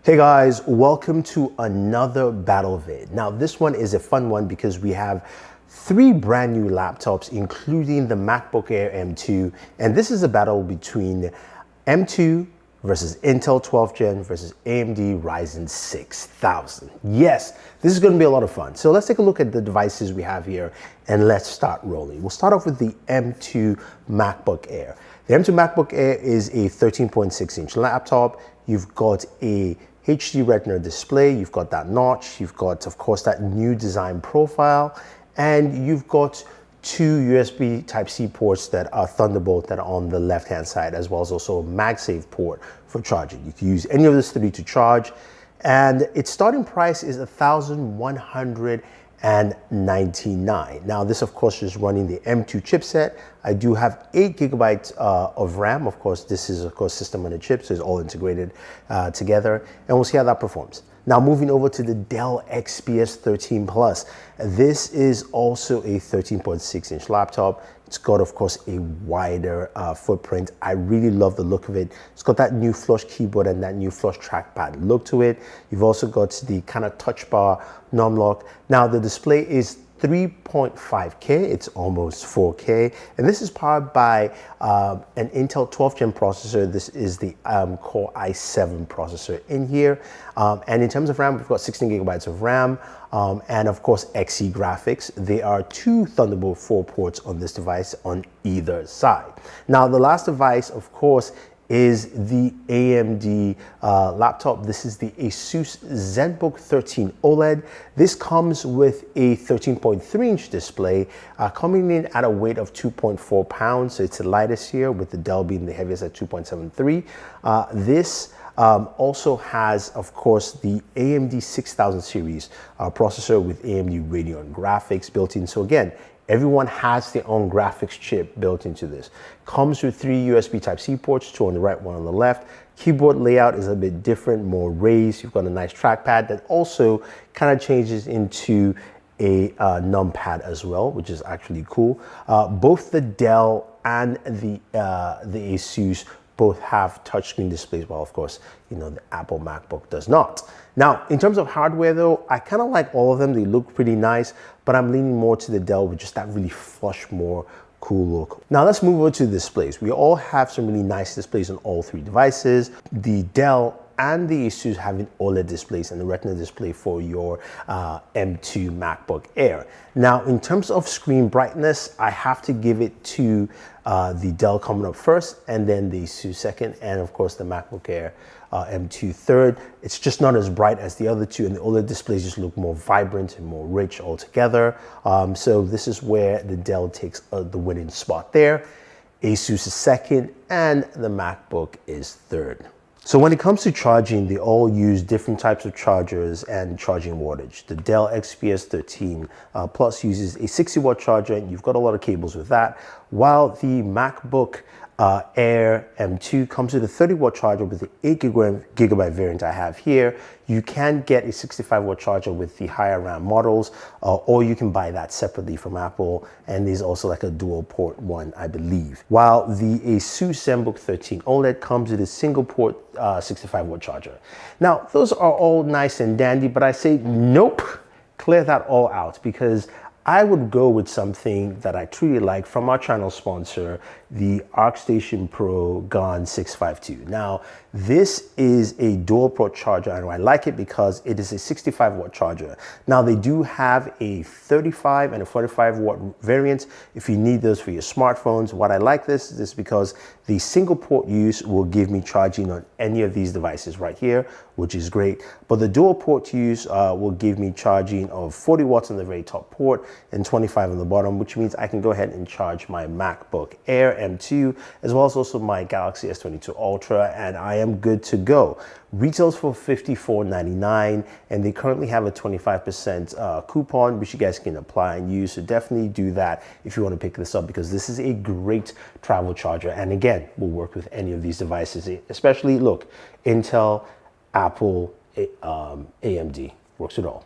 Hey guys, welcome to another battle vid. Now this one is a fun one because we have three brand new laptops, including the MacBook Air M2, and this is a battle between M2 versus Intel 12th Gen versus AMD Ryzen 6000. Yes, this is going to be a lot of fun. So let's take a look at the devices we have here and let's start rolling. We'll start off with the M2 MacBook Air. The M2 MacBook Air is a 13.6-inch laptop. You've got a HD Retina display, you've got that notch, you've got, of course, that new design profile, and you've got two USB Type-C ports that are Thunderbolt that are on the left-hand side, as well as also a MagSafe port for charging. You can use any of those three to charge, and its starting price is $1,199. Now this of course is running the M2 chipset. I do have 8 gigabytes of RAM. Of course, this is of course system on a chip, so it's all integrated together, and we'll see how that performs. Now moving over to the Dell XPS 13 Plus. This is also a 13.6-inch laptop. It's got, of course, a wider footprint. I really love the look of it. It's got that new flush keyboard and that new flush trackpad look to it. You've also got the kind of touch bar num-lock. Now the display is 3.5K, it's almost 4K, and this is powered by an Intel 12th Gen processor. This is the Core i7 processor in here, and in terms of RAM, we've got 16 gigabytes of RAM, and of course Xe graphics. There are two Thunderbolt 4 ports on this device on either side. Now the last device, of course, is the AMD laptop. This is the Asus Zenbook 13 OLED. This comes with a 13.3-inch display, coming in at a weight of 2.4 pounds. So it's the lightest here, with the Dell being the heaviest at 2.73. This also has, of course, the AMD 6000 series processor with AMD Radeon graphics built in. So again, everyone has their own graphics chip built into this. Comes with 3 USB Type-C ports, 2 on the right, 1 on the left. Keyboard layout is a bit different, more raised. You've got a nice trackpad that also kind of changes into a numpad as well, which is actually cool. Both the Dell and the Asus both have touchscreen displays, while of course, you know, the Apple MacBook does not. Now, in terms of hardware though, I kind of like all of them. They look pretty nice, but I'm leaning more to the Dell with just that really flush, more cool look. Now let's move over to displays. We all have some really nice displays on all three devices. The Dell and the Asus having OLED displays and the Retina display for your M2 MacBook Air. Now, in terms of screen brightness, I have to give it to the Dell coming up first, and then the Asus second, and of course the MacBook Air M2 third. It's just not as bright as the other two, and the OLED displays just look more vibrant and more rich altogether. So this is where the Dell takes the winning spot there. Asus is second, and the MacBook is third. So when it comes to charging, they all use different types of chargers and charging wattage. The Dell XPS 13 Plus uses a 60-watt charger, and you've got a lot of cables with that, while the MacBook Air M2 comes with a 30-watt charger with the 8 gigabyte variant I have here. You can get a 65-watt charger with the higher RAM models, or you can buy that separately from Apple, and there's also like a dual port one, I believe. While the Asus Zenbook 13 OLED comes with a single port 65-watt charger. Now, those are all nice and dandy, but I say nope, clear that all out, because I would go with something that I truly like from our channel sponsor, the ArcStation Pro GAN 652. Now, this is a dual port charger, and I like it because it is a 65-watt charger. Now, they do have a 35 and a 45-watt variant if you need those for your smartphones. What I like this is because the single port use will give me charging on any of these devices right here, which is great. But the dual port use will give me charging of 40 watts on the very top port and 25 on the bottom, which means I can go ahead and charge my MacBook Air M2 as well as also my Galaxy S22 Ultra, and I am good to go. Retails for $54.99, and they currently have a 25% coupon, which you guys can apply and use. So definitely do that if you want to pick this up, because this is a great travel charger, and again, will work with any of these devices, especially, look, Intel, Apple, AMD, works with all.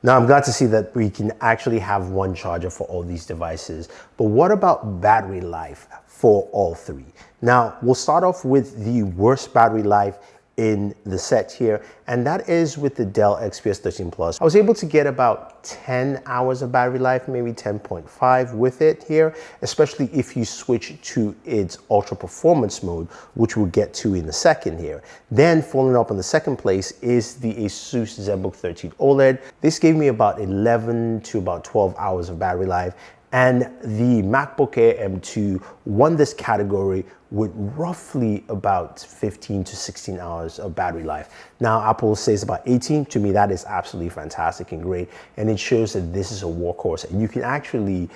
Now, I'm glad to see that we can actually have one charger for all these devices, but what about battery life for all three? Now, we'll start off with the worst battery life in the set here, and that is with the Dell XPS 13 Plus. I was able to get about 10 hours of battery life, maybe 10.5 with it here, especially if you switch to its ultra performance mode, which we'll get to in a second here. Then following up on the second place is the Asus Zenbook 13 OLED. This gave me about 11 to about 12 hours of battery life, and the MacBook Air M2 won this category with roughly about 15 to 16 hours of battery life. Now, Apple says about 18. To me, that is absolutely fantastic and great, and it shows that this is a workhorse, and you can actually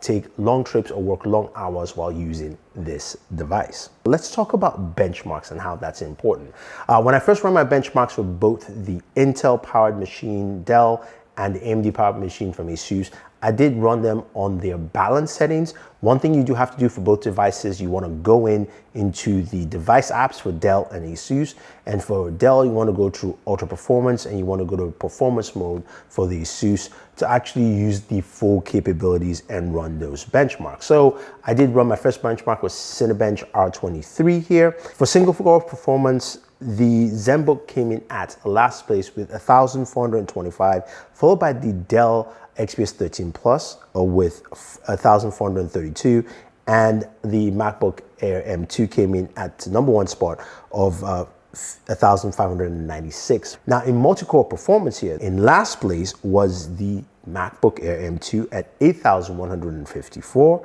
take long trips or work long hours while using this device. Let's talk about benchmarks and how that's important. When I first ran my benchmarks for both the Intel powered machine Dell and the AMD powered machine from Asus, I did run them on their balance settings. One thing you do have to do for both devices, you want to go into the device apps for Dell and Asus. And for Dell, you want to go to Ultra Performance, and you want to go to Performance mode for the Asus to actually use the full capabilities and run those benchmarks. So I did run my first benchmark with Cinebench R23 here. For single core performance, the Zenbook came in at last place with 1,425, followed by the Dell XPS 13 Plus with 1,432, and the MacBook Air M2 came in at the #1 spot of 1,596. Now, in multi-core performance here, in last place was the MacBook Air M2 at 8,154,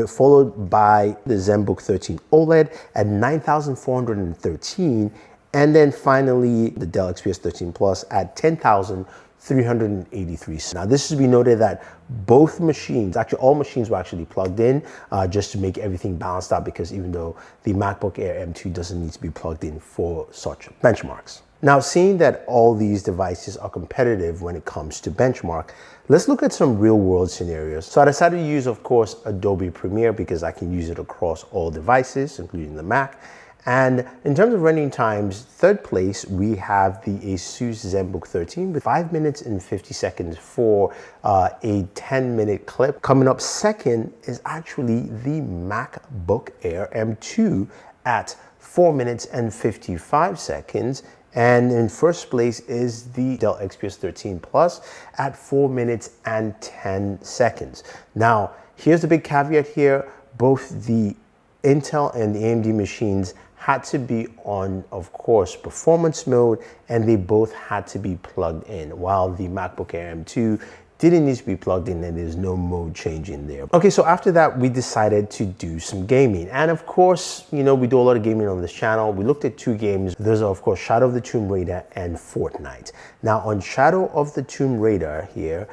followed by the Zenbook 13 OLED at 9,413, and then finally the Dell XPS 13 Plus at 10,383. Now, this should be noted that both machines, actually all machines, were actually plugged in just to make everything balanced out, because even though the MacBook Air M2 doesn't need to be plugged in for such benchmarks. Now, seeing that all these devices are competitive when it comes to benchmark, let's look at some real world scenarios. So I decided to use, of course, Adobe Premiere because I can use it across all devices, including the Mac. And in terms of rendering times, third place, we have the Asus Zenbook 13 with 5 minutes and 50 seconds for a 10-minute clip. Coming up second is actually the MacBook Air M2 at 4 minutes and 55 seconds. And in first place is the Dell XPS 13 Plus at 4 minutes and 10 seconds. Now, here's the big caveat here. Both the Intel and the AMD machines had to be on, of course, performance mode, and they both had to be plugged in, while the MacBook Air M2 didn't need to be plugged in, and there's no mode change in there. Okay, so after that, we decided to do some gaming. And of course, you know, we do a lot of gaming on this channel. We looked at two games. Those are, of course, Shadow of the Tomb Raider and Fortnite. Now, on Shadow of the Tomb Raider here,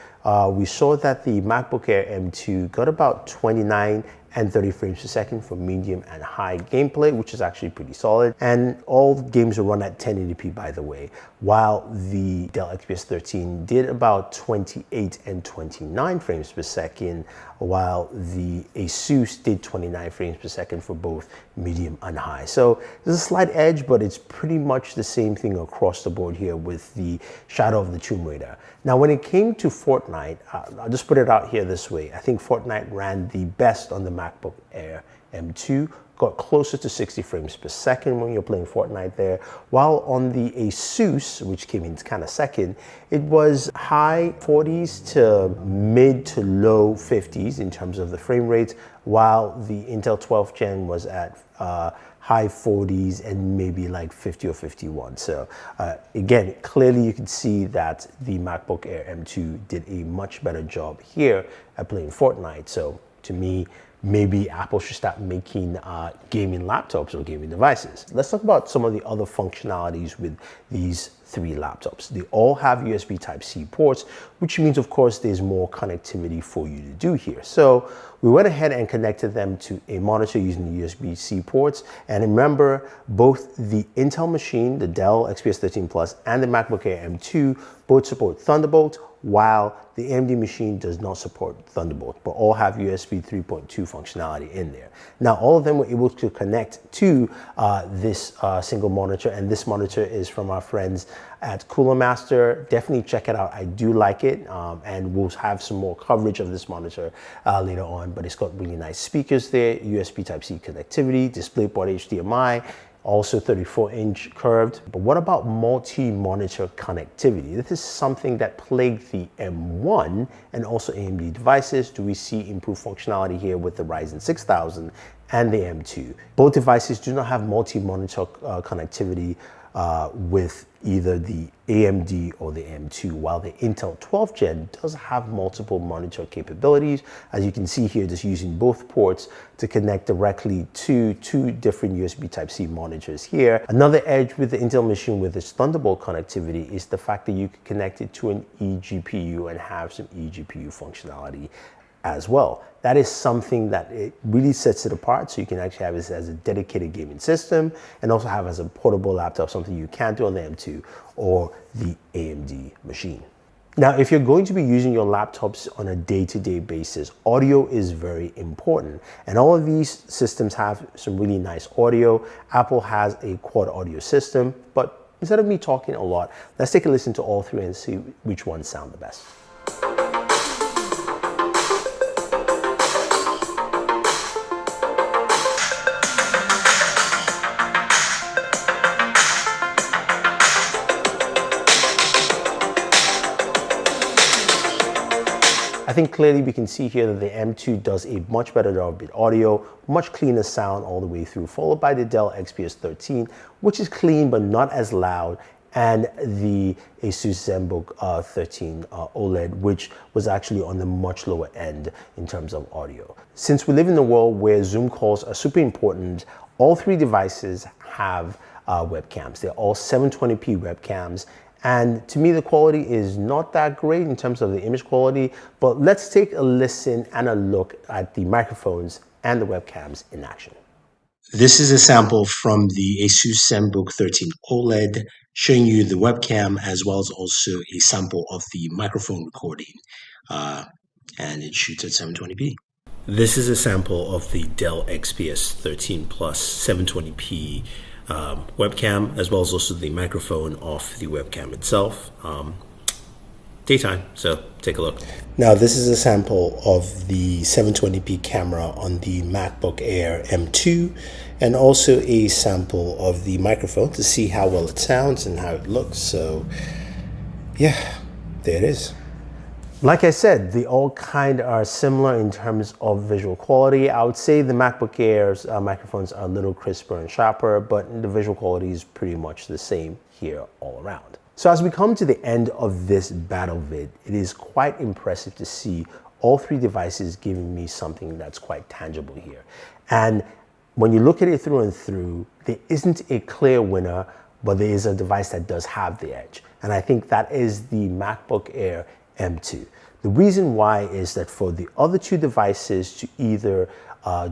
we saw that the MacBook Air M2 got about 29 and 30 frames per second for medium and high gameplay, which is actually pretty solid. And all games are run at 1080p, by the way, while the Dell XPS 13 did about 28 and 29 frames per second, while the Asus did 29 frames per second for both medium and high. So there's a slight edge, but it's pretty much the same thing across the board here with the Shadow of the Tomb Raider. Now, when it came to Fortnite, I'll just put it out here this way. I think Fortnite ran the best on the MacBook Air M2, got closer to 60 frames per second when you're playing Fortnite there, while on the Asus, which came in kind of second, it was high 40s to mid to low 50s in terms of the frame rates, while the Intel 12th Gen was at high 40s and maybe like 50 or 51. So again, clearly you can see that the MacBook Air M2 did a much better job here at playing Fortnite. So to me, maybe Apple should start making gaming laptops or gaming devices. Let's talk about some of the other functionalities with these three laptops. They all have USB Type-C ports, which means, of course, there's more connectivity for you to do here. So we went ahead and connected them to a monitor using the USB-C ports. And remember, both the Intel machine, the Dell XPS 13 Plus, and the MacBook Air M2 both support Thunderbolt, while the AMD machine does not support Thunderbolt, but all have USB 3.2 functionality in there. Now, all of them were able to connect to this single monitor, and this monitor is from our friends at Cooler Master. Definitely check it out. I do like it, and we'll have some more coverage of this monitor later on, but it's got really nice speakers there, USB Type-C connectivity, DisplayPort HDMI, also 34-inch curved. But what about multi-monitor connectivity? This is something that plagued the M1 and also AMD devices. Do we see improved functionality here with the Ryzen 6000 and the M2? Both devices do not have multi-monitor connectivity with either the AMD or the M2, while the Intel 12th Gen does have multiple monitor capabilities. As you can see here, just using both ports to connect directly to two different USB Type-C monitors here. Another edge with the Intel machine with its Thunderbolt connectivity is the fact that you can connect it to an eGPU and have some eGPU functionality as well. That is something that it really sets it apart, so you can actually have this as a dedicated gaming system and also have as a portable laptop, something you can't do on the M2 or the AMD machine. Now, if you're going to be using your laptops on a day-to-day basis, audio is very important. And all of these systems have some really nice audio. Apple has a quad audio system, but instead of me talking a lot, let's take a listen to all three and see which ones sound the best. I think clearly we can see here that the M2 does a much better job with audio, much cleaner sound all the way through, followed by the Dell XPS 13, which is clean but not as loud, and the Asus Zenbook 13 OLED, which was actually on the much lower end in terms of audio. Since we live in a world where Zoom calls are super important, all three devices have webcams. They're all 720p webcams. And to me, the quality is not that great in terms of the image quality, but let's take a listen and a look at the microphones and the webcams in action. This is a sample from the Asus Zenbook 13 OLED, showing you the webcam as well as also a sample of the microphone recording, and it shoots at 720p. This is a sample of the Dell XPS 13 Plus 720p webcam, as well as also the microphone off the webcam itself. Daytime, so take a look. Now this is a sample of the 720p camera on the MacBook Air M2, and also a sample of the microphone to see how well it sounds and how it looks. So yeah, there it is. Like I said, they all kind of are similar in terms of visual quality. I would say the MacBook Air's microphones are a little crisper and sharper, but the visual quality is pretty much the same here all around. So as we come to the end of this battle vid, it is quite impressive to see all three devices giving me something that's quite tangible here. And when you look at it through and through, there isn't a clear winner, but there is a device that does have the edge. And I think that is the MacBook Air M2. The reason why is that for the other two devices to either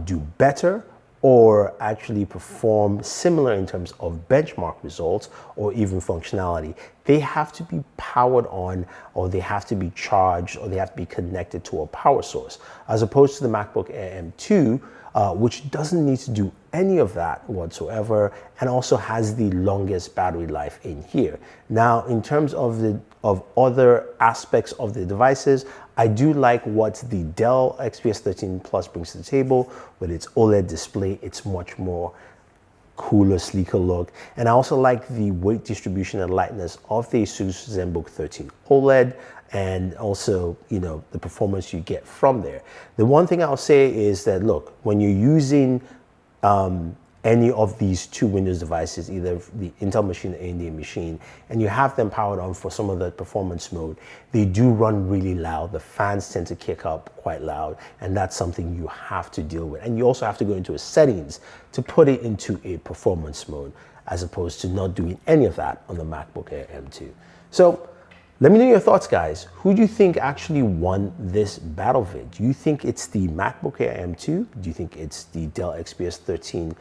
do better or actually perform similar in terms of benchmark results or even functionality, they have to be powered on, or they have to be charged, or they have to be connected to a power source, as opposed to the MacBook Air M2, which doesn't need to do any of that whatsoever, and also has the longest battery life in here. Now, in terms of other aspects of the devices, I do like what the Dell XPS 13 Plus brings to the table with its OLED display. It's much more cooler, sleeker look. And I also like the weight distribution and lightness of the Asus Zenbook 13 OLED, and also, you know, the performance you get from there. The one thing I'll say is that, look, when you're using any of these two Windows devices, either the Intel machine or AMD machine, and you have them powered on for some of the performance mode, they do run really loud. The fans tend to kick up quite loud, and that's something you have to deal with. And you also have to go into settings to put it into a performance mode, as opposed to not doing any of that on the MacBook Air M2. So let me know your thoughts, guys. Who do you think actually won this battle vid? Do you think it's the MacBook Air M2? Do you think it's the Dell XPS 13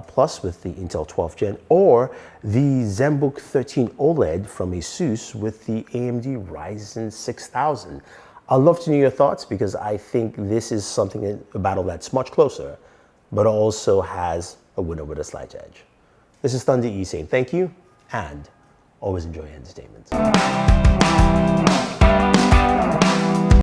Plus with the Intel 12th Gen, or the Zenbook 13 OLED from Asus with the AMD Ryzen 6000? I'd love to know your thoughts, because I think this is something, a battle that's much closer, but also has a winner with a slight edge. This is Thunder E saying thank you, and always enjoy entertainment.